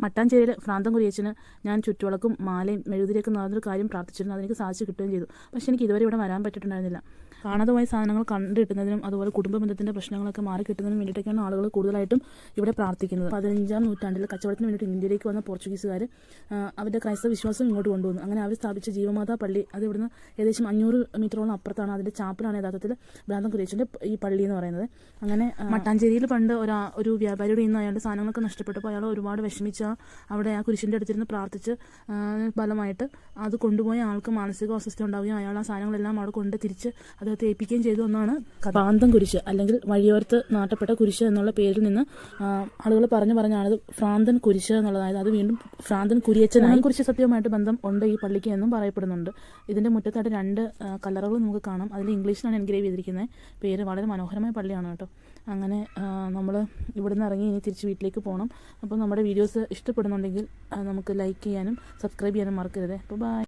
മട്ടാഞ്ചേരിയിൽ ഭ്രാന്തൻ കുരിയച്ചന് ഞാൻ ചുറ്റുവിളക്കും മാലയും മെഴുകുതിരിയൊക്കെ നടന്നൊരു കാര്യം പ്രാർത്ഥിച്ചിരുന്നു. അതെനിക്ക് സാധിച്ചു കിട്ടുകയും ചെയ്തു. പക്ഷേ എനിക്ക് ഇതുവരെ ഇവിടെ വരാൻ പറ്റിയിട്ടുണ്ടായിരുന്നില്ല. കാണാതെ പോയ സാധനങ്ങൾ കണ്ടു കിട്ടുന്നതിനും അതുപോലെ കുടുംബ ബന്ധത്തിൻ്റെ പ്രശ്നങ്ങളൊക്കെ മാറി കിട്ടുന്നതിനും വേണ്ടിയിട്ടൊക്കെയാണ് ആളുകൾ കൂടുതലായിട്ടും ഇവിടെ പ്രാർത്ഥിക്കുന്നത്. 15-ാം നൂറ്റാണ്ടിൽ കച്ചവടത്തിന് വേണ്ടിയിട്ട് ഇന്ത്യയിലേക്ക് വന്ന പോർച്ചുഗീസുകാർ അവരുടെ ക്രൈസ്തവ വിശ്വാസം ഇങ്ങോട്ട് കൊണ്ടുവന്നു. അങ്ങനെ അവർ സ്ഥാപിച്ച ജീവമാതാ പള്ളി, അത് ഇവിടുന്ന് ഏകദേശം 500 മീറ്ററോളം അപ്പുറത്താണ്. അതിൻ്റെ ചാപ്പലാണ് യഥാർത്ഥത്തിൽ ഭ്രാന്തൻ കുരിയച്ചൻ്റെ ഈ പള്ളി എന്ന് പറയുന്നത്. അങ്ങനെ മട്ടാഞ്ചേരിയിൽ പണ്ട് ഒരു വ്യാപാരിയുടെ നിന്ന് അയാളുടെ സാധനങ്ങളൊക്കെ നഷ്ടപ്പെട്ടപ്പോൾ അയാൾ ഒരുപാട് വിഷമിച്ച അവിടെ ആ കുരിശിൻ്റെ അടുത്തിരുന്ന് പ്രാർത്ഥിച്ച് ഫലമായിട്ട് അത് കൊണ്ടുപോയ ആൾക്ക് മാനസിക അസ്വസ്ഥ ഉണ്ടാവുകയും അയാൾ ആ സാധനങ്ങളെല്ലാം അവിടെ കൊണ്ട് തിരിച്ച് അദ്ദേഹത്തെ ഏൽപ്പിക്കുകയും ചെയ്തു എന്നാണ് ഭ്രാന്തൻ കുരിശ്, അല്ലെങ്കിൽ വഴിയോരത്ത് നാട്ടപ്പെട്ട കുരിശ് എന്നുള്ള പേരിൽ നിന്ന് ആളുകൾ പറഞ്ഞാണ് ഭ്രാന്തൻ കുരിശ് എന്നുള്ളതായത്. അത് വീണ്ടും ഭ്രാന്തൻ കുരിയച്ചനായി കുരിശ് സത്യവുമായിട്ട് ബന്ധം ഉണ്ട് ഈ പള്ളിക്ക് എന്നും പറയപ്പെടുന്നുണ്ട്. ഇതിൻ്റെ മുറ്റത്തായിട്ട് 2 കല്ലറകൾ നമുക്ക് കാണാം. അതിൽ ഇംഗ്ലീഷിലാണ് എൻഗ്രേവ് ചെയ്തിരിക്കുന്നത്. പേര് വളരെ മനോഹരമായ പള്ളിയാണ് കേട്ടോ. അങ്ങനെ നമ്മൾ ഇവിടുന്ന് ഇറങ്ങി ഇനി തിരിച്ച് വീട്ടിലേക്ക് പോകണം. അപ്പോൾ നമ്മുടെ വീഡിയോസ് ഇഷ്ടപ്പെടുന്നുണ്ടെങ്കിൽ നമുക്ക് ലൈക്ക് ചെയ്യാനും സബ്സ്ക്രൈബ് ചെയ്യാനും മറക്കരുത്. അപ്പോൾ ബൈ.